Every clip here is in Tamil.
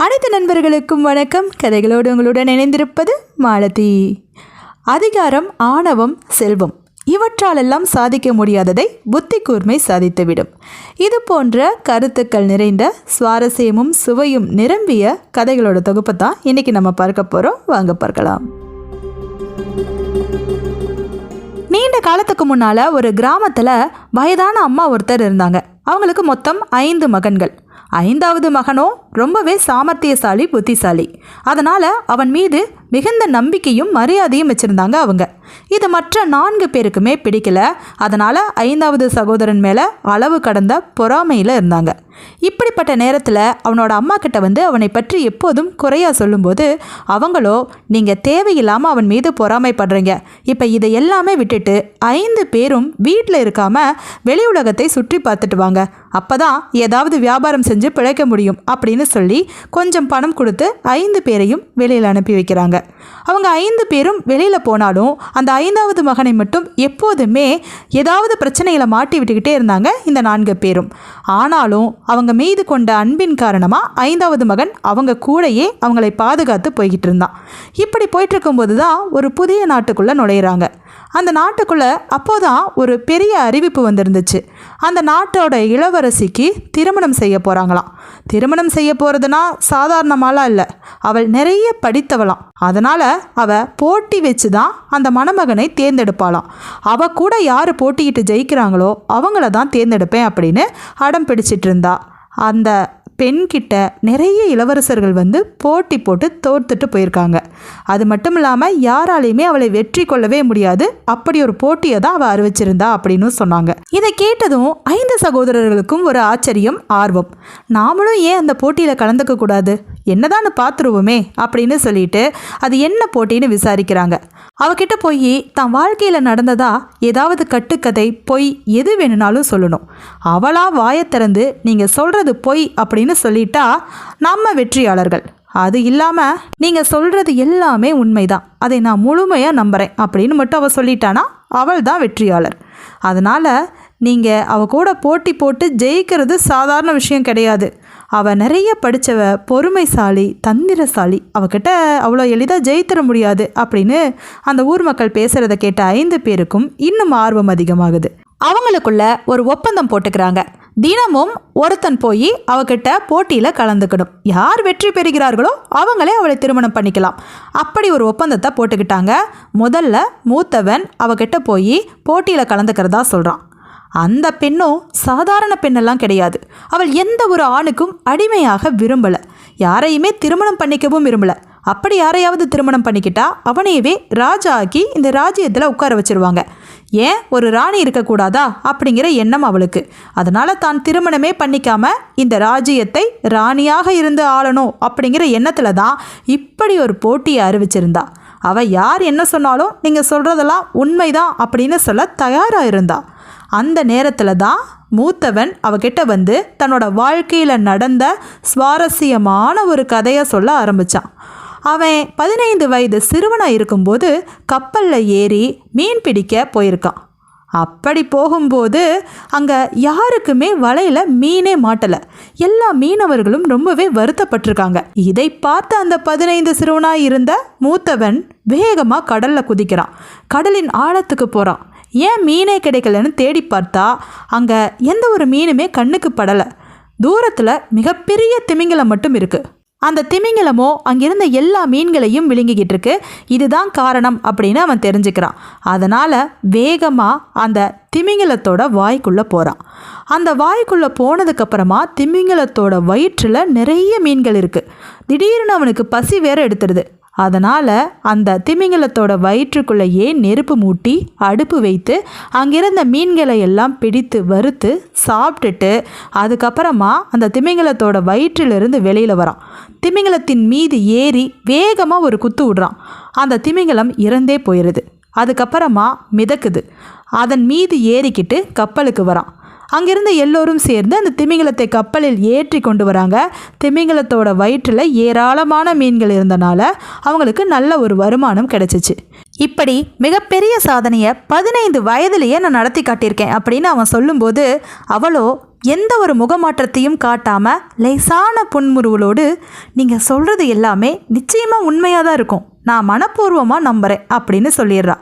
அனைத்து நண்பர்களுக்கும் வணக்கம். கதைகளோடு உங்களுடன் இணைந்திருப்பது மாலதி. அதிகாரம், ஆணவம், செல்வம் இவற்றாலெல்லாம் சாதிக்க முடியாததை புத்தி கூர்மை சாதித்துவிடும். இது போன்ற கருத்துக்கள் நிறைந்த சுவாரஸ்யமும் சுவையும் நிரம்பிய கதைகளோட தொகுப்பை தான் இன்றைக்கி நம்ம பார்க்க போகிறோம். வாங்க பார்க்கலாம். நீண்ட காலத்துக்கு முன்னால் ஒரு கிராமத்தில் வயதான அம்மா ஒருத்தர் இருந்தாங்க. அவங்களுக்கு மொத்தம் 5 மகன்கள். 5வது மகனோ ரொம்பவே சாமர்த்தியசாலி, புத்திசாலி. அதனால் அவன் மீது மிகுந்த நம்பிக்கையும் மரியாதையும் வச்சுருந்தாங்க அவங்க. இது மற்ற 4 பேருக்குமே பிடிக்கல. அதனால் 5வது சகோதரன் மேலே அளவு கடந்த பொறாமையில் இருந்தாங்க. இப்படிப்பட்ட நேரத்தில் அவனோட அம்மா கிட்ட வந்து அவனை பற்றி எப்போதும் குறையாக சொல்லும்போது அவங்களோ, நீங்கள் தேவையில்லாமல் அவன் மீது பொறாமைப்படுறீங்க, இப்போ இதை எல்லாமே விட்டுட்டு 5 பேரும் வீட்டில் இருக்காமல் வெளி உலகத்தை சுற்றி பார்த்துட்டு வாங்க, அப்போ தான் ஏதாவது வியாபாரம் செஞ்சு பிழைக்க முடியும் அப்படின்னு சொல்லி கொஞ்சம் பணம் கொடுத்து 5 பேரையும் வெளியில் அனுப்பி வைக்கிறாங்க. அவங்க 5 பேரும் வெளியில் போனாலும் அந்த 5வது மகனை மட்டும் எப்போதுமே ஏதாவது பிரச்சனைகளை மாட்டி விட்டுக்கிட்டே இருந்தாங்க இந்த 4 பேரும். ஆனாலும் அவங்க மீது கொண்ட அன்பின் காரணமாக 5வது மகன் அவங்க கூடையே அவங்களை பாதுகாத்து போய்கிட்டு இருந்தான். இப்படி போயிட்டு இருக்கும்போது தான் ஒரு புதிய நாட்டுக்குள்ளே நுழையிறாங்க. அந்த நாட்டுக்குள்ளே அப்போதான் ஒரு பெரிய அறிவிப்பு வந்திருந்துச்சு. அந்த நாட்டோட இளவரசிக்கு திருமணம் செய்ய போகிறாங்களாம். திருமணம் செய்ய போகிறதுனா சாதாரணமாலாம் இல்லை, அவள் நிறைய படித்தவளாம். அதனால் அவள் போட்டி வச்சு தான் அந்த மணமகனை தேர்ந்தெடுப்பாளாம். அவள் கூட யார் போட்டிக்கிட்டு ஜெயிக்கிறாங்களோ அவங்கள தான் தேர்ந்தெடுப்பேன் அப்படின்னு அடம் பிடிச்சிட்டு இருந்தா. அந்த பெண்கிட்ட நிறைய இளவரசர்கள் வந்து போட்டி போட்டு தோர்த்துட்டு போயிருக்காங்க. அது மட்டும் இல்லாமல் யாராலையுமே அவளை வெற்றி கொள்ளவே முடியாது, அப்படி ஒரு போட்டியை தான் அவள் அறிவிச்சிருந்தா அப்படின்னு சொன்னாங்க. இதை கேட்டதும் 5 சகோதரர்களுக்கும் ஒரு ஆச்சரியம், ஆர்வம். நாமளும் ஏன் அந்த போட்டியில் கலந்துக்க கூடாது, என்னதான் பார்த்துருவோமே அப்படின்னு சொல்லிட்டு அது என்ன போட்டின்னு விசாரிக்கிறாங்க. அவகிட்ட போய் தான் வாழ்க்கையில் நடந்ததா ஏதாவது கட்டுக்கதை, பொய் எது வேணும்னாலும் சொல்லணும். அவளா வாயை திறந்து நீங்கள் சொல்கிறது பொய் அப்படின்னு சொல்லிட்டா நம்ம வெற்றியாளர்கள். அது இல்லாமல் நீங்கள் சொல்கிறது எல்லாமே உண்மைதான், அதை நான் முழுமையாக நம்புகிறேன் அப்படின்னு மட்டும் அவள் சொல்லிட்டானா அவள் தான் வெற்றியாளர். அதனால் நீங்கள் அவள் கூட போட்டி போட்டு ஜெயிக்கிறது சாதாரண விஷயம் கிடையாது. அவள் நிறைய படித்தவ, பொறுமைசாலி, தந்திரசாலி, அவகிட்ட அவ்வளோ எளிதாக ஜெயித்திட முடியாது அப்படின்னு அந்த ஊர் மக்கள் பேசுகிறத கேட்ட 5 பேருக்கும் இன்னும் ஆர்வம் அதிகமாகுது. அவங்களுக்குள்ள ஒரு ஒப்பந்தம் போட்டுக்கிறாங்க. தினமும் ஒருத்தன் போய் அவகிட்ட போட்டியில் கலந்துக்கணும். யார் வெற்றி பெறுகிறார்களோ அவங்களே அவளை திருமணம் பண்ணிக்கலாம். அப்படி ஒரு ஒப்பந்தத்தை போட்டுக்கிட்டாங்க. முதல்ல மூத்தவன் அவகிட்ட போய் போட்டியில் கலந்துக்கிறதா சொல்கிறான். அந்த பெண்ணும் சாதாரண பெண்ணெல்லாம் கிடையாது. அவள் எந்த ஒரு ஆணுக்கும் அடிமையாக விரும்பலை, யாரையுமே திருமணம் பண்ணிக்கவும் விரும்பலை. அப்படி யாரையாவது திருமணம் பண்ணிக்கிட்டா அவனையவே ராஜா ஆக்கி இந்த ராஜ்யத்தில் உட்கார வச்சிருவாங்க. ஏன் ஒரு ராணி இருக்கக்கூடாதா அப்படிங்கிற எண்ணம் அவளுக்கு. அதனால் தான் திருமணமே பண்ணிக்காமல் இந்த ராஜ்யத்தை ராணியாக இருந்து ஆளணும் அப்படிங்கிற எண்ணத்தில் தான் இப்படி ஒரு போட்டியை அறிவிச்சிருந்தா. அவள் யார் என்ன சொன்னாலும் நீங்கள் சொல்கிறதெல்லாம் உண்மைதான் அப்படின்னு சொல்ல தயாராக இருந்தா. அந்த நேரத்தில் தான் மூத்தவன் அவகிட்ட வந்து தன்னோட வாழ்க்கையில் நடந்த சுவாரஸ்யமான ஒரு கதையை சொல்ல ஆரம்பித்தான். அவன் 15 வயது சிறுவனாக இருக்கும்போது கப்பலில் ஏறி மீன் பிடிக்க போயிருக்கான். அப்படி போகும்போது அங்கே யாருக்குமே வலையில் மீனே மாட்டலை. எல்லா மீனவர்களும் ரொம்பவே வருத்தப்பட்டிருக்காங்க. இதை பார்த்து அந்த 15 சிறுவனாக இருந்த மூத்தவன் வேகமாக கடலில் குதிக்கிறான். கடலின் ஆழத்துக்கு போகிறான். ஏன் மீனே கிடைக்கலன்னு தேடி பார்த்தா அங்கே எந்த ஒரு மீனுமே கண்ணுக்கு படலை. தூரத்தில் மிகப்பெரிய திமிங்கலம் மட்டும் இருக்குது. அந்த திமிங்கலமோ அங்கிருந்த எல்லா மீன்களையும் விழுங்கிக்கிட்டு இருக்கு. இதுதான் காரணம் அப்படின்னு அவன் தெரிஞ்சுக்கிறான். அதனால் வேகமாக அந்த திமிங்கலத்தோட வாய்க்குள்ளே போகிறான். அந்த வாய்க்குள்ளே போனதுக்கப்புறமா திமிங்கலத்தோட வயிற்றில் நிறைய மீன்கள் இருக்குது. திடீர்னு அவனுக்கு பசி வேற எடுத்துடுது. அதனால் அந்த திமிங்கலத்தோட வயிற்றுக்குள்ளேயே நெருப்பு மூட்டி அடுப்பு வைத்து அங்கிருந்த மீன்களை எல்லாம் பிடித்து வறுத்து சாப்பிட்டுட்டு அதுக்கப்புறமா அந்த திமிங்கலத்தோட வயிற்றிலிருந்து வெளியில் வரான். திமிங்கலத்தின் மீது ஏறி வேகமாக ஒரு குத்து விடுறான். அந்த திமிங்கலம் இறந்தே போயிடுது. அதுக்கப்புறமா மிதக்குது. அதன் மீது ஏறிக்கிட்டு கப்பலுக்கு வரான். அங்கிருந்து எல்லோரும் சேர்ந்து அந்த திமிங்கலத்தை கப்பலில் ஏற்றி கொண்டு வராங்க. திமிங்கலத்தோட வயிற்றில் ஏராளமான மீன்கள் இருந்தனால அவங்களுக்கு நல்ல ஒரு வருமானம் கிடைச்சிச்சு. இப்படி மிகப்பெரிய சாதனையை 15 வயதிலேயே நான் நடத்தி காட்டியிருக்கேன் அப்படின்னு அவன் சொல்லும்போது அவளோ எந்த ஒரு முகமாற்றத்தையும் காட்டாமல் லேசான புன்முறுவலோடு, நீங்கள் சொல்கிறது எல்லாமே நிச்சயமாக உண்மையாக தான் இருக்கும், நான் மனப்பூர்வமாக நம்புகிறேன் அப்படின்னு சொல்லிடுறா.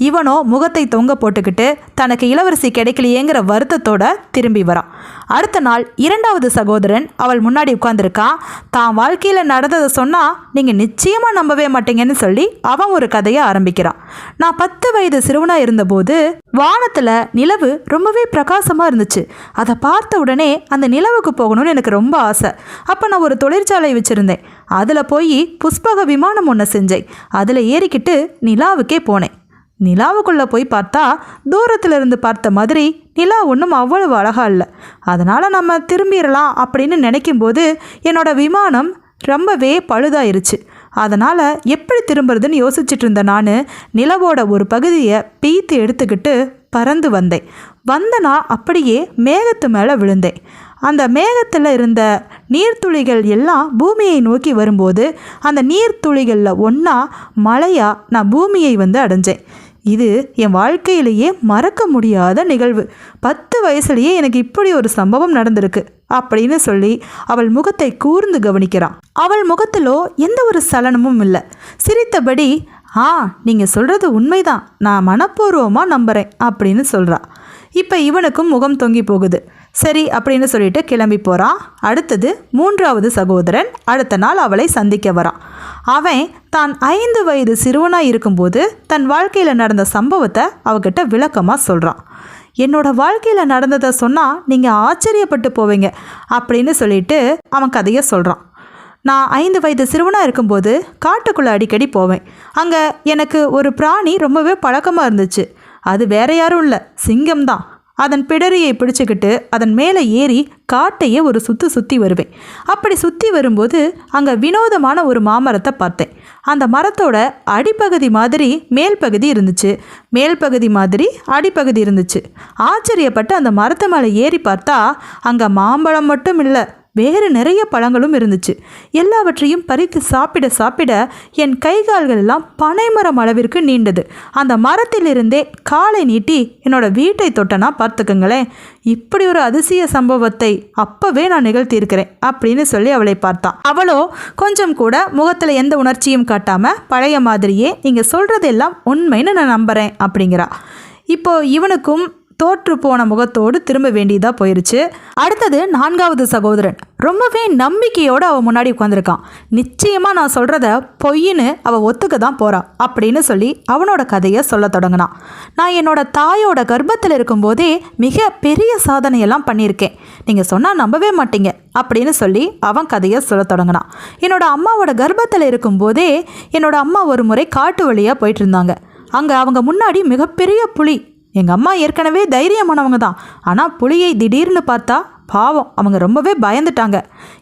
இவனோ முகத்தை தொங்க போட்டுக்கிட்டு தனக்கு இளவரசி கிடைக்கலையேங்கிற வருத்தத்தோட திரும்பி வரான். அடுத்த நாள் 2வது சகோதரன் அவள் முன்னாடி உட்காந்துருக்கான். தான் வாழ்க்கையில் நடந்ததை சொன்னால் நீங்கள் நிச்சயமாக நம்பவே மாட்டீங்கன்னு சொல்லி அவன் ஒரு கதையை ஆரம்பிக்கிறான். நான் 10 வயது சிறுவனாக இருந்தபோது வானத்தில் நிலவு ரொம்பவே பிரகாசமாக இருந்துச்சு. அதை பார்த்த உடனே அந்த நிலவுக்கு போகணும்னு எனக்கு ரொம்ப ஆசை. அப்போ நான் ஒரு தொழிற்சாலை வச்சுருந்தேன். அதில் போய் புஷ்பக விமானம் ஒன்று செஞ்சேன். அதில் ஏறிக்கிட்டு நிலாவுக்கே போனேன். நிலாவுக்குள்ளே போய் பார்த்தா தூரத்தில் இருந்து பார்த்த மாதிரி நிலா ஒன்றும் அவ்வளவு அழகாக இல்லை. அதனால் நம்ம திரும்பிடலாம் அப்படின்னு நினைக்கும்போது என்னோட விமானம் ரொம்பவே பழுதாயிருச்சு. அதனால் எப்படி திரும்புறதுன்னு யோசிச்சுட்டு இருந்த நான் நிலவோட ஒரு பகுதியை பீத்து எடுத்துக்கிட்டு பறந்து வந்தேன். நான் அப்படியே மேகத்து மேலே விழுந்தேன். அந்த மேகத்தில் இருந்த நீர்த்துளிகள் எல்லாம் பூமியை நோக்கி வரும்போது அந்த நீர்த்துளிகளில் ஒன்றா மழையாக நான் பூமியை அடைஞ்சேன். இது என் வாழ்க்கையிலேயே மறக்க முடியாத நிகழ்வு. 10 வயசுலேயே எனக்கு இப்படி ஒரு சம்பவம் நடந்திருக்கு அப்படின்னு சொல்லி அவள் முகத்தை கூர்ந்து கவனிக்கிறான். அவள் முகத்திலோ எந்த ஒரு சலனமும் இல்லை. சிரித்தபடி, நீங்கள் சொல்கிறது உண்மைதான், நான் மனப்பூர்வமாக நம்புகிறேன் அப்படின்னு சொல்கிறா. இப்போ இவனுக்கும் முகம் தொங்கி போகுது. சரி அப்படின்னு சொல்லிட்டு கிளம்பி போகிறான். அடுத்தது 3வது சகோதரன் அடுத்த நாள் அவளை சந்திக்க வரான். அவன் தான் 5 வயது சிறுவனாக இருக்கும்போது தன் வாழ்க்கையில் நடந்த சம்பவத்தை அவகிட்ட விளக்கமாக சொல்கிறான். என்னோட வாழ்க்கையில் நடந்ததை சொன்னால் நீங்கள் ஆச்சரியப்பட்டு போவீங்க அப்படின்னு சொல்லிட்டு அவன் கதையை சொல்கிறான். நான் 5 வயது சிறுவனாக இருக்கும்போது காட்டுக்குள்ளே அடிக்கடி போவேன். அங்கே எனக்கு ஒரு பிராணி ரொம்பவே பழக்கமாக இருந்துச்சு. அது வேற யாரும் இல்லை, சிங்கம்தான். அதன் பிடரியை பிடிச்சிக்கிட்டு அதன் மேலே ஏறி காட்டையே ஒரு சுற்றி வருவேன். அப்படி சுற்றி வரும்போது அங்கே வினோதமான ஒரு மாமரத்தை பார்த்தேன். அந்த மரத்தோட அடிப்பகுதி மாதிரி மேல் பகுதி இருந்துச்சு, மேல் பகுதி மாதிரி அடிப்பகுதி இருந்துச்சு. ஆச்சரியப்பட்டு அந்த மரத்து மேலே ஏறி பார்த்தா அங்கே மாம்பழம் மட்டும் இல்லை, வேறு நிறைய பழங்களும் இருந்துச்சு. எல்லாவற்றையும் பறித்து சாப்பிட என் கைகால்கள் எல்லாம் பனைமரம் அளவிற்கு நீண்டது. அந்த மரத்திலிருந்தே காலை நீட்டி என்னோட வீட்டை தொட்டனா பார்த்துக்குங்களேன். இப்படி ஒரு அதிசய சம்பவத்தை அப்பவே நான் நிகழ்த்தியிருக்கிறேன் அப்படின்னு சொல்லி அவளை பார்த்தான். அவளோ கொஞ்சம் கூட முகத்தில் எந்த உணர்ச்சியும் காட்டாமல் பழைய மாதிரியே நீங்கள் சொல்கிறதெல்லாம் உண்மைன்னு நான் நம்புகிறேன் அப்படிங்கிறா. இப்போ இவனுக்கும் தோற்று போன முகத்தோடு திரும்ப வேண்டியதாக போயிருச்சு. அடுத்தது 4வது சகோதரன் ரொம்பவே நம்பிக்கையோடு அவன் முன்னாடி உட்காந்துருக்கான். நிச்சயமாக நான் சொல்கிறத பொய்ன்னு அவள் ஒத்துக்க தான் போகிறா அப்படின்னு சொல்லி அவனோட கதையை சொல்ல தொடங்கினான். நான் என்னோட தாயோட கர்ப்பத்தில் இருக்கும்போதே மிக பெரிய சாதனையெல்லாம் பண்ணியிருக்கேன், நீங்கள் சொன்னால் நம்பவே மாட்டீங்க அப்படின்னு சொல்லி அவன் கதையை சொல்ல தொடங்கினான். என்னோட அம்மாவோட கர்ப்பத்தில் இருக்கும்போதே என்னோட அம்மா ஒரு முறை காட்டு வழியாக போயிட்டு இருந்தாங்க. அங்கே அவங்க முன்னாடி மிகப்பெரிய புலி. எங்கள் அம்மா ஏற்கனவே தைரியமானவங்க தான், ஆனால் புலியை திடீர்னு பார்த்தா பாவம் அவங்க ரொம்பவே பயந்துட்டாங்க.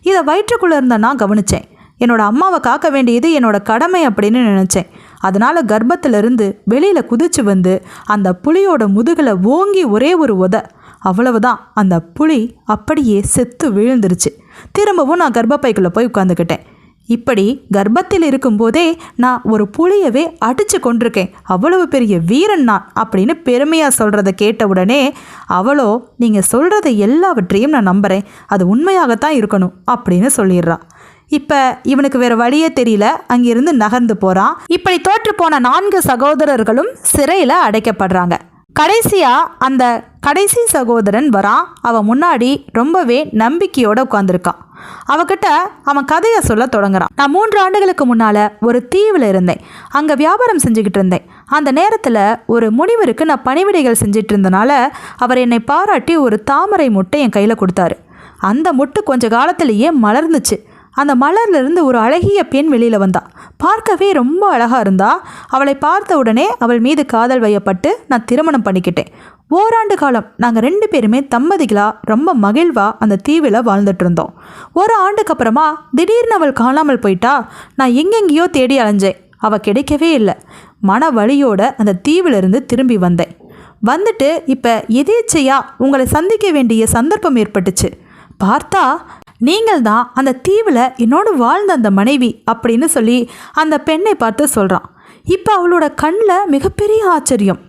இதை வயிற்றுக்குள்ளே இருந்த நான் கவனித்தேன். என்னோடய அம்மாவை காக்க வேண்டியது என்னோட கடமை அப்படின்னு நினச்சேன். அதனால் கர்ப்பத்திலிருந்து வெளியில் குதிச்சு வந்து அந்த புலியோட முதுகில் ஓங்கி ஒரே ஒரு உதை, அவ்வளவுதான். அந்த புலி அப்படியே செத்து விழுந்துருச்சு. திரும்பவும் நான் கர்ப்பப்பைக்குள்ளே போய் உட்காந்துக்கிட்டேன். இப்படி கர்ப்பத்தில் இருக்கும்போதே நான் ஒரு புலியவே அடித்து கொண்டிருக்கேன், அவ்வளவு பெரிய வீரன் நான் அப்படின்னு பெருமையாக சொல்கிறத கேட்ட உடனே அவளோ நீங்கள் சொல்கிறத எல்லாவற்றையும் நான் நம்புகிறேன், அது உண்மையாகத்தான் இருக்கணும் அப்படின்னு சொல்லிடுறா. இப்போ இவனுக்கு வேறு வழியே தெரியல, அங்கிருந்து நகர்ந்து போகிறான். இப்படி தோற்று போன 4 சகோதரர்களும் சிறையில் அடைக்கப்படுறாங்க. கடைசியாக அந்த கடைசி சகோதரன் வரான். அவன் முன்னாடி ரொம்பவே நம்பிக்கையோடு உட்காந்துருக்கான். அவகிட்ட அவன் கதையை சொல்ல தொடங்குறான். நான் 3 ஆண்டுகளுக்கு முன்னால் ஒரு தீவில் இருந்தேன். அங்கே வியாபாரம் செஞ்சுக்கிட்டு இருந்தேன். அந்த நேரத்தில் ஒரு முனிவருக்கு நான் பணிவிடைகள் செஞ்சிட்டு இருந்தனால அவர் என்னை பாராட்டி ஒரு தாமரை மொட்டை என் கையில் கொடுத்தாரு. அந்த மொட்டு கொஞ்ச காலத்திலேயே மலர்ந்துச்சு. அந்த மலர்லேருந்து ஒரு அழகிய பெண் வெளியில் வந்தா. பார்க்கவே ரொம்ப அழகாக இருந்தா. அவளை பார்த்த உடனே அவள் மீது காதல் வயப்பட்டு நான் திருமணம் பண்ணிக்கிட்டேன். ஓராண்டு காலம் நாங்கள் 2 பேருமே தம்பதிகளாக ரொம்ப மகிழ்வாக அந்த தீவில் வாழ்ந்துட்டு இருந்தோம். ஒரு ஆண்டுக்கு அப்புறமா திடீர்னு அவள் காணாமல் போயிட்டா. நான் எங்கெங்கேயோ தேடி அலைஞ்சேன், அவள் கிடைக்கவே இல்லை. மன வலியோட அந்த தீவிலிருந்து திரும்பி வந்தேன். வந்துட்டு இப்போ எதேச்சையா உங்களை சந்திக்க வேண்டிய சந்தர்ப்பம் ஏற்பட்டுச்சு. பார்த்தா நீங்கள் தான் அந்த தீவில் என்னோடு வாழ்ந்த அந்த மனைவி அப்படின்னு சொல்லி அந்த பெண்ணை பார்த்து சொல்கிறான். இப்போ அவளோட கண்ணில் மிகப்பெரிய ஆச்சரியம்.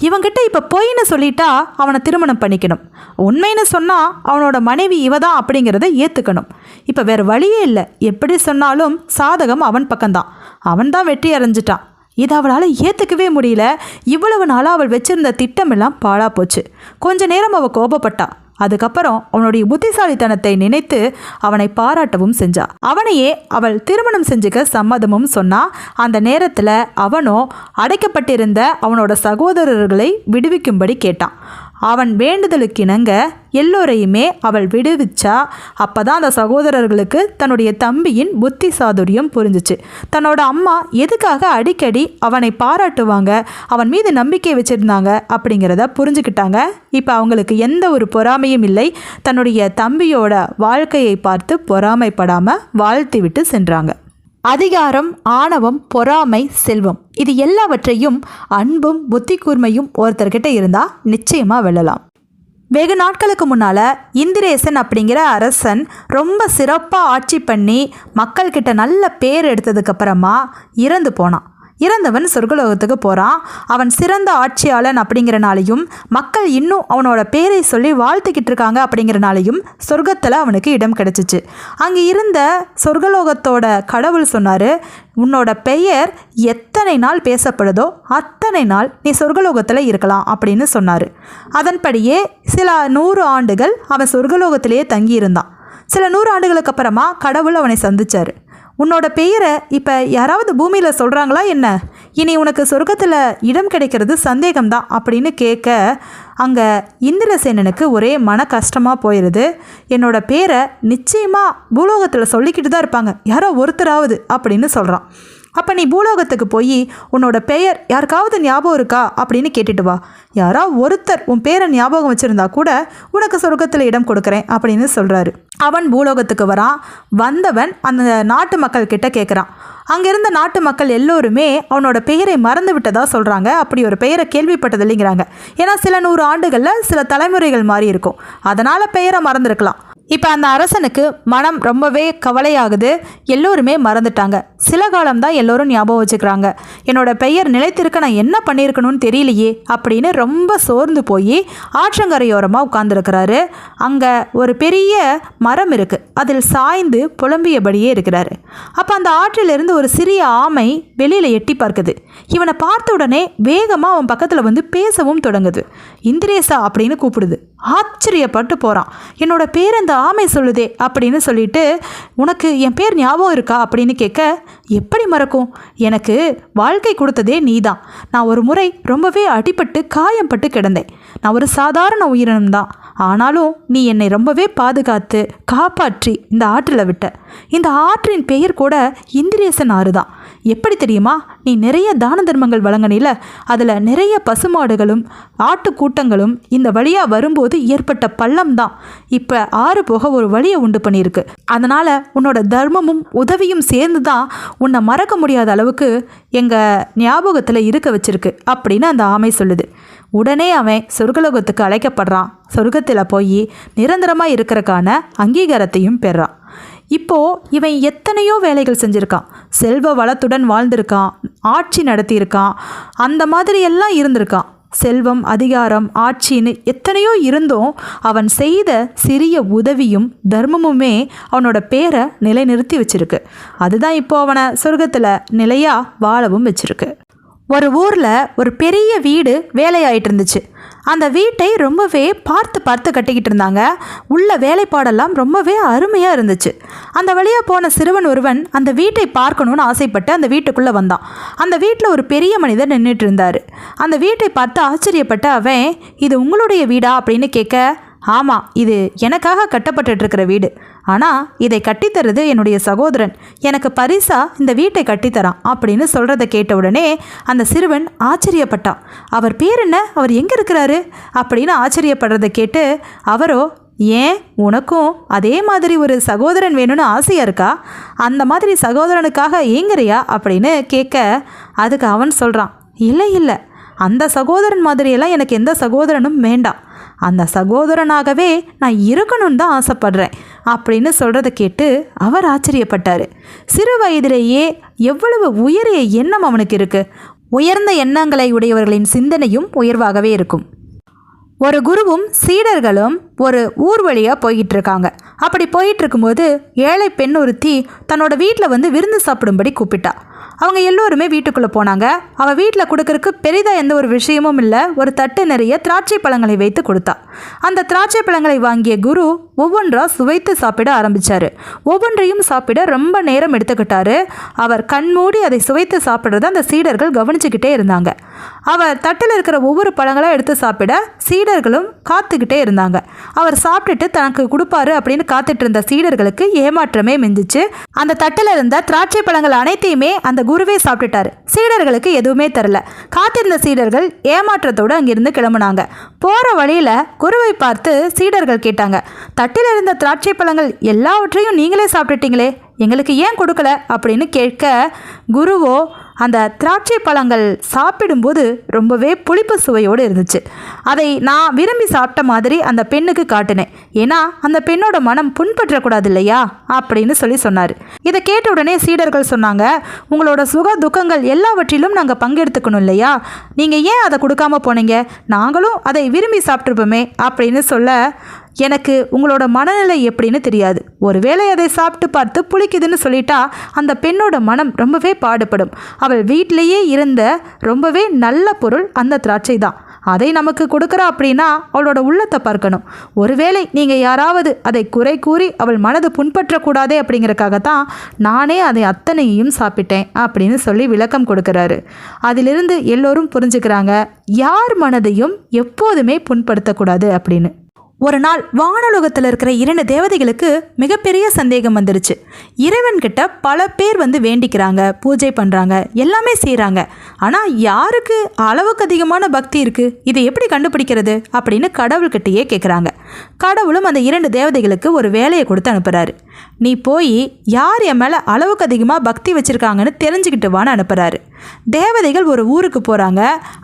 இவங்கிட்ட இப்போ பொய்ன்னு சொல்லிட்டா அவனை திருமணம் பண்ணிக்கணும், உண்மைன்னு சொன்னால் அவனோட மனைவி இவ தான் அப்படிங்கிறத ஏற்றுக்கணும். இப்போ வேறு வழியே இல்லை. எப்படி சொன்னாலும் சாதகம் அவன் பக்கம்தான். அவன் தான் வெற்றி அடைஞ்சிட்டான். இதை அவளால் ஏற்றுக்கவே முடியல. இவ்வளவு நாளாக அவள் வச்சிருந்த திட்டமெல்லாம் பாழா போச்சு. கொஞ்ச நேரம் அவள் கோபப்பட்டா. அதுக்கப்புறம் அவனுடைய புத்திசாலித்தனத்தை நினைத்து அவனை பாராட்டவும் செஞ்சா. அவனையே அவள் திருமணம் செஞ்சுக்க சம்மதமும் சொன்னா. அந்த நேரத்தில் அவனோ அடைக்கப்பட்டிருந்த அவனோட சகோதரர்களை விடுவிக்கும்படி கேட்டான். அவன் வேண்டுதலுக்கிணங்க எல்லோரையுமே அவள் விடுவிச்சா. அப்போ தான் அந்த சகோதரர்களுக்கு தன்னுடைய தம்பியின் புத்தி சாதுரியம் புரிஞ்சிச்சு. தன்னோட அம்மா எதுக்காக அடிக்கடி அவனை பாராட்டுவாங்க, அவன் மீது நம்பிக்கை வச்சுருந்தாங்க அப்படிங்கிறத புரிஞ்சுக்கிட்டாங்க. இப்போ அவங்களுக்கு எந்த ஒரு பொறாமையும் இல்லை. தன்னுடைய தம்பியோட வாழ்க்கையை பார்த்து பொறாமைப்படாமல் வாழ்த்தி விட்டு சென்றாங்க. அதிகாரம், ஆணவம், பொறாமை, செல்வம் இது எல்லாவற்றையும் அன்பும் புத்தி கூர்மையும் ஒருத்தர்கிட்ட இருந்தால் நிச்சயமாக வெல்லலாம். வெகு நாட்களுக்கு முன்னால் இந்திரேசன் அப்படிங்கிற அரசன் ரொம்ப சிறப்பாக ஆட்சி பண்ணி மக்கள்கிட்ட நல்ல பேர் எடுத்ததுக்கப்புறமா இறந்து போனான். இறந்தவன் சொர்க்கலோகத்துக்கு போகிறான். அவன் சிறந்த ஆட்சியாளன் அப்படிங்கிறனாலையும் மக்கள் இன்னும் அவனோட பேரை சொல்லி வாழ்த்துக்கிட்டு இருக்காங்க அப்படிங்கிறனாலையும் சொர்க்கத்தில் அவனுக்கு இடம் கிடச்சிச்சு. அங்கே இருந்த சொர்க்கலோகத்தோட கடவுள் சொன்னார், உன்னோட பெயர் எத்தனை நாள் பேசப்படுதோ அத்தனை நாள் நீ சொர்க்கலோகத்தில் இருக்கலாம் அப்படின்னு சொன்னார். அதன்படியே சில 100 ஆண்டுகள் அவன் சொர்க்கலோகத்திலேயே தங்கியிருந்தான். சில 100 ஆண்டுகளுக்கு அப்புறமா கடவுள் அவனை சந்தித்தார். உன்னோட பெயரை இப்போ யாராவது பூமியில் சொல்கிறாங்களா என்ன? இனி உனக்கு சொர்க்கத்தில் இடம் கிடைக்கிறது சந்தேகம்தான் அப்படின்னு கேட்க அங்கே இந்திரசேனனுக்கு ஒரே மன கஷ்டமாக போயிடுது. என்னோட பேரை நிச்சயமாக பூலோகத்தில் சொல்லிக்கிட்டு தான் இருப்பாங்க, யாரோ ஒருத்தராவது அப்படின்னு சொல்கிறான். அப்போ நீ பூலோகத்துக்கு போய் உன்னோட பெயர் யாருக்காவது ஞாபகம் இருக்கா அப்படின்னு கேட்டுட்டு வா. யாரா ஒருத்தர் உன் பேரை ஞாபகம் வச்சுருந்தா கூட உனக்கு சொர்க்கத்தில் இடம் கொடுக்குறேன் அப்படின்னு சொல்கிறாரு. அவன் பூலோகத்துக்கு வரான். வந்தவன் அந்த நாட்டு மக்கள் கிட்ட கேட்குறான். அங்கிருந்த நாட்டு மக்கள் எல்லோருமே அவனோட பெயரை மறந்து விட்டதா சொல்கிறாங்க. அப்படி ஒரு பெயரை கேள்விப்பட்டது இல்லைங்கிறாங்க. ஏன்னா சில 100 ஆண்டுகளில் சில தலைமுறைகள் மாறி இருக்கும், அதனால் பெயரை மறந்துருக்கலாம். இப்போ அந்த அரசனுக்கு மனம் ரொம்பவே கவலையாகுது. எல்லோருமே மறந்துட்டாங்க. சில காலம்தான் எல்லோரும் ஞாபகம் வச்சுக்கிறாங்க. என்னோட பெயர் நிலைத்திருக்க நான் என்ன பண்ணியிருக்கணும்னு தெரியலையே அப்படின்னு ரொம்ப சோர்ந்து போய் ஆற்றங்கரையோரமாக உட்கார்ந்துருக்கிறாரு. அங்கே ஒரு பெரிய மரம் இருக்குது. அதில் சாய்ந்து புலம்பியபடியே இருக்கிறாரு. அப்போ அந்த ஆற்றிலிருந்து ஒரு சிறிய ஆமை வெளியில் எட்டி பார்க்குது. இவனை பார்த்த உடனே வேகமாக அவன் பக்கத்தில் வந்து பேசவும் தொடங்குது. இந்திரேசா அப்படின்னு கூப்பிடுது. ஆச்சரியப்பட்டு போகிறான். என்னோட பேர் அந்த ஆமை சொல்லுதே அப்படின்னு சொல்லிட்டு, உனக்கு என் பேர் ஞாபகம் இருக்கா அப்படின்னு கேட்க, எப்படி மறக்கும், எனக்கு வாழ்க்கை கொடுத்ததே நீதான். நான் ஒரு முறை ரொம்பவே அடிபட்டு காயம்பட்டு கிடந்தேன். நான் ஒரு சாதாரண உயிரினம்தான். ஆனாலும் நீ என்னை ரொம்பவே பாதுகாத்து காப்பாற்றி இந்த ஆற்றில் விட்ட. இந்த ஆற்றின் பெயர் கூட இந்திரேசன் ஆறு தான். எப்படி தெரியுமா? நீ நிறைய தான தர்மங்கள் வழங்கினில, அதில் நிறைய பசுமாடுகளும் ஆட்டுக்கூட்டங்களும் இந்த வழியாக வரும்போது ஏற்பட்ட பள்ளம் தான் இப்போ ஆறு போக ஒரு வழியை உண்டு பண்ணியிருக்கு. அதனால் உன்னோட தர்மமும் உதவியும் சேர்ந்து தான் உன்னை மறக்க முடியாத அளவுக்கு எங்கள் ஞாபகத்தில் இருக்க வச்சிருக்கு அப்படின்னு அந்த ஆமை சொல்லுது. உடனே அவன் சொர்க்கலோகத்துக்கு அழைக்கப்படுறான். சொர்க்கத்தில் போய் நிரந்தரமாக இருக்கிறக்கான அங்கீகாரத்தையும் பெறான். இப்போது இவன் எத்தனையோ வேலைகள் செஞ்சுருக்கான். செல்வ வளத்துடன் வாழ்ந்திருக்கான், ஆட்சி நடத்தியிருக்கான், அந்த மாதிரியெல்லாம் இருந்திருக்கான். செல்வம், அதிகாரம், ஆட்சின்னு எத்தனையோ இருந்தும் அவன் செய்த சிறிய உதவியும் தர்மமுமே அவனோட பேரை நிலைநிறுத்தி வச்சிருக்கு. அதுதான் இப்போ அவனை சொர்க்கத்தில் நிலையாக வாழவும் வச்சிருக்கு. ஒரு ஊரில் ஒரு பெரிய வீடு வேலையாயிட்டு இருந்துச்சு. அந்த வீட்டை ரொம்பவே பார்த்து கட்டிக்கிட்டு இருந்தாங்க. உள்ள வேலைப்பாடெல்லாம் ரொம்பவே அருமையாக இருந்துச்சு. அந்த வழியாக போன சிறுவன் ஒருவன் அந்த வீட்டை பார்க்கணுன்னு ஆசைப்பட்டு அந்த வீட்டுக்குள்ளே வந்தான். அந்த வீட்டில் ஒரு பெரிய மனிதர் நின்றுட்டு இருந்தார். அந்த வீட்டை பார்த்து ஆச்சரியப்பட்ட அவன், இது உங்களுடைய வீடா அப்படின்னு கேட்க, ஆமாம், இது எனக்காக கட்டப்பட்டுருக்கிற வீடு. ஆனால் இதை கட்டித்தரது என்னுடைய சகோதரன். எனக்கு பரிசாக இந்த வீட்டை கட்டித்தரான் அப்படின்னு சொல்கிறத கேட்ட உடனே அந்த சிறுவன் ஆச்சரியப்பட்டான். அவர் பேர் என்ன, அவர் எங்கே இருக்கிறாரு அப்படின்னு ஆச்சரியப்படுறதை கேட்டு அவரோ, ஏன் உனக்கும் அதே மாதிரி ஒரு சகோதரன் வேணும்னு ஆசையாக இருக்கா? அந்த மாதிரி சகோதரனுக்காக ஏங்குறியா அப்படின்னு கேட்க, அதுக்கு அவன் சொல்கிறான், இல்லை அந்த சகோதரன் மாதிரியெல்லாம் எனக்கு எந்த சகோதரனும் வேண்டாம். அந்த சகோதரனாகவே நான் இருக்கணும்னு தான் ஆசைப்படுறேன் அப்படின்னு சொல்கிறத கேட்டு அவர் ஆச்சரியப்பட்டார். சிறு வயதிலேயே எவ்வளவு உயரிய எண்ணம் அவனுக்கு இருக்குது. உயர்ந்த எண்ணங்களை உடையவர்களின் சிந்தனையும் உயர்வாகவே இருக்கும். ஒரு குருவும் சீடர்களும் ஒரு ஊர் வழியாக போய்கிட்டு இருக்காங்க. அப்படி போயிட்டு இருக்கும்போது ஏழை பெண் ஒருத்தி தன்னோட வீட்டில் வந்து விருந்து சாப்பிடும்படி கூப்பிட்டா. அவங்க எல்லோருமே வீட்டுக்குள்ளே போனாங்க. அவள் வீட்டில் கொடுக்கறதுக்கு பெரிதாக எந்த ஒரு விஷயமும் இல்லை. ஒரு தட்டு நிறைய திராட்சை பழங்களை வைத்து கொடுத்தா. அந்த திராட்சை பழங்களை வாங்கிய குரு ஒவ்வொன்றா சுவைத்து சாப்பிட ஆரம்பித்தார். ஒவ்வொன்றையும் சாப்பிட ரொம்ப நேரம் எடுத்துக்கிட்டாரு. அவர் கண்மூடி அதை சுவைத்து சாப்பிட்றத அந்த சீடர்கள் கவனிச்சுக்கிட்டே இருந்தாங்க. அவர் தட்டில் இருக்கிற ஒவ்வொரு பழங்களாக எடுத்து சாப்பிட சீடர்களும் காத்துக்கிட்டே இருந்தாங்க. அவர் சாப்பிட்டுட்டு தனக்கு கொடுப்பாரு அப்படின்னு காத்துட்டு இருந்த சீடர்களுக்கு ஏமாற்றமே மிஞ்சிச்சு. அந்த தட்டில் இருந்த திராட்சை பழங்கள் அனைத்தையுமே அந்த குருவே சாப்பிட்டுட்டாரு. சீடர்களுக்கு எதுவுமே தரல. காத்திருந்த சீடர்கள் ஏமாற்றத்தோடு அங்கிருந்து கிளம்புனாங்க. போகிற வழியில் குருவை பார்த்து சீடர்கள் கேட்டாங்க, தட்டில் இருந்த திராட்சை பழங்கள் எல்லாவற்றையும் நீங்களே சாப்பிட்டுட்டீங்களே, எங்களுக்கு ஏன் கொடுக்கல அப்படின்னு கேட்க, குருவோ அந்த திராட்சை பழங்கள் சாப்பிடும்போது ரொம்பவே புளிப்பு சுவையோடு இருந்துச்சு. அதை நான் விரும்பி சாப்பிட்ட மாதிரி அந்த பெண்ணுக்கு காட்டினேன். ஏன்னா அந்த பெண்ணோட மனம் புண்பற்றக்கூடாது இல்லையா அப்படின்னு சொன்னார். இதை கேட்ட உடனே சீடர்கள் சொன்னாங்க, உங்களோட சுக துக்கங்கள் எல்லாவற்றிலும் நாங்கள் பங்கெடுத்துக்கணும் இல்லையா, நீங்கள் ஏன் அதை கொடுக்காம போனீங்க, நாங்களும் அதை விரும்பி சாப்பிட்ருப்போமே அப்படின்னு சொல்ல, எனக்கு உங்களோட மனநிலை எப்படின்னு தெரியாது. ஒருவேளை அதை சாப்பிட்டு பார்த்து புளிக்குதுன்னு சொல்லிட்டா அந்த பெண்ணோட மனம் ரொம்பவே பாடுபடும். அவள் வீட்டிலேயே இருந்த ரொம்பவே நல்ல பொருள் அந்த திராட்சை தான். அதை நமக்கு கொடுக்குறா அப்படின்னா அவளோட உள்ளத்தை பார்க்கணும். ஒருவேளை நீங்கள் யாராவது அதை குறை கூறி அவள் மனது புண்பற்றக்கூடாதே அப்படிங்கிறக்காகத்தான் நானே அதை அத்தனையும் சாப்பிட்டேன் அப்படின்னு சொல்லி விளக்கம் கொடுக்குறாரு. அதிலிருந்து எல்லோரும் புரிஞ்சுக்கிறாங்க, யார் மனதையும் எப்போதுமே புண்படுத்தக்கூடாது அப்படின்னு. ஒரு நாள் வானலோகத்தில் இருக்கிற 2 தேவதைகளுக்கு மிகப்பெரிய சந்தேகம் வந்துருச்சு. இறைவன்கிட்ட பல பேர் வந்து வேண்டிக்கிறாங்க, பூஜை பண்ணுறாங்க, எல்லாமே செய்கிறாங்க. ஆனால் யாருக்கு அளவுக்கு அதிகமான பக்தி இருக்குது, இதை எப்படி கண்டுபிடிக்கிறது அப்படின்னு கடவுள்கிட்டையே கேட்குறாங்க. கடவுளும் அந்த 2 தேவதைகளுக்கு ஒரு வேலையை கொடுத்து அனுப்புகிறாரு. நீ போய் யார் என் மேலே அளவுக்கு அதிகமாக பக்தி வச்சுருக்காங்கன்னு தெரிஞ்சுக்கிட்டு வான்னு அனுப்புகிறாரு. தேவதைகள் ஒரு ஊருக்கு போகிறாங்க.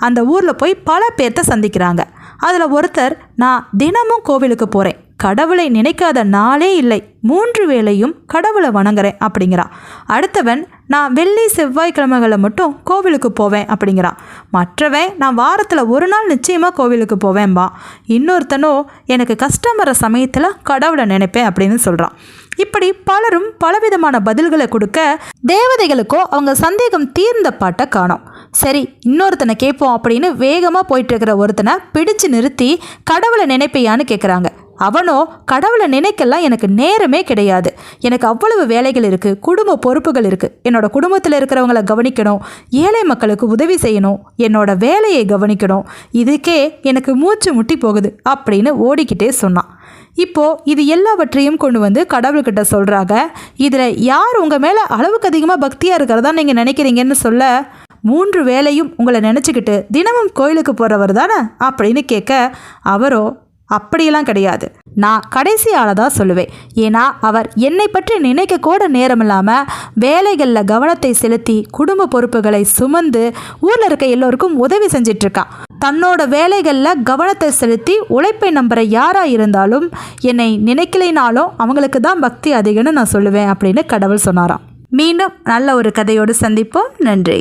அந்த ஊரில் போய் பல பேர்த்த சந்திக்கிறாங்க. அதில் ஒருத்தர், நான் தினமும் கோவிலுக்கு போகிறேன், கடவுளை நினைக்காத நாளே இல்லை, 3 வேளையும் கடவுளை வணங்குறேன் அப்படிங்கிறான். அடுத்தவன், நான் வெள்ளி செவ்வாய்க்கிழமைகளை மட்டும் கோவிலுக்கு போவேன் அப்படிங்கிறான். மற்றவன், நான் வாரத்தில் 1 நாள் நிச்சயமாக கோவிலுக்கு போவேன்பா. இன்னொருத்தனோ, எனக்கு கஷ்டம் வர சமயத்தில் கடவுளை நினைப்பேன் அப்படின்னு சொல்கிறான். இப்படி பலரும் பலவிதமான பதில்களை கொடுக்க தேவதைகளுக்கோ அவங்க சந்தேகம் தீர்ந்த பாட்டை காணோம். சரி, இன்னொருத்தனை கேட்போம் அப்படின்னு வேகமாக போயிட்டு இருக்கிற ஒருத்தனை பிடிச்சு நிறுத்தி கடவுளை நினைப்பையான்னு கேட்குறாங்க. அவனோ, கடவுளை நினைக்கலாம் எனக்கு நேரமே கிடையாது, எனக்கு அவ்வளவு வேலைகள் இருக்குது, குடும்ப பொறுப்புகள் இருக்குது, என்னோட குடும்பத்தில் இருக்கிறவங்கள கவனிக்கணும், ஏழை மக்களுக்கு உதவி செய்யணும், என்னோட வேலையை கவனிக்கணும், இதுக்கே எனக்கு மூச்சு முட்டி போகுது அப்படின்னு ஓடிக்கிட்டே சொன்னான். இப்போது இது எல்லாவற்றையும் கொண்டு வந்து கடவுள்கிட்ட சொல்கிறாங்க. இதில் யார் உங்கள் மேலே அளவுக்கு அதிகமாக பக்தியாக இருக்கிறதா நீங்கள் நினைக்கிறீங்கன்னு சொல்ல, 3 வேளையும் உங்களை நினச்சிக்கிட்டு தினமும் கோயிலுக்கு போகிறவர் தானே அப்படின்னு கேட்க, அவரோ, அப்படியெல்லாம் கிடையாது, நான் கடைசி ஆளை தான் சொல்லுவேன். ஏன்னா அவர் என்னை பற்றி நினைக்க கூட நேரம் இல்லாமல் வேலைகளில் கவனத்தை செலுத்தி குடும்ப பொறுப்புகளை சுமந்து ஊரில் இருக்க எல்லோருக்கும் உதவி செஞ்சிட்ருக்கான். தன்னோட வேலைகளில் கவனத்தை செலுத்தி உழைப்பை நம்புகிற யாராக இருந்தாலும் என்னை நினைக்கலைனாலும் அவங்களுக்கு தான் பக்தி அதிகம்னு நான் சொல்லுவேன் அப்படின்னு கடவுள் சொன்னாராம். மீண்டும் நல்ல ஒரு கதையோடு சந்திப்போம். நன்றி.